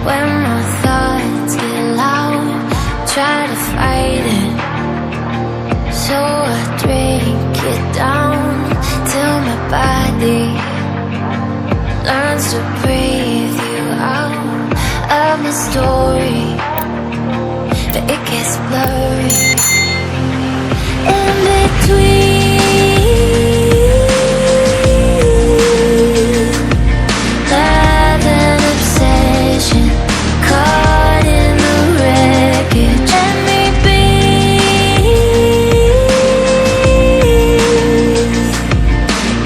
When my thoughts get loud, try to fight it. So I drink it down till my body learns to breathe you out of my story, but it gets blurry in between. Love and obsession caught in the wreckage. Let me be.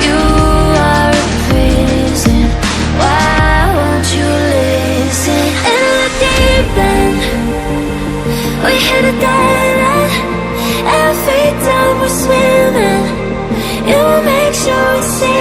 You are a prison. Why won't you listen? In the deep end, we hit a dead end. Every time we're swimming, you make sure we see.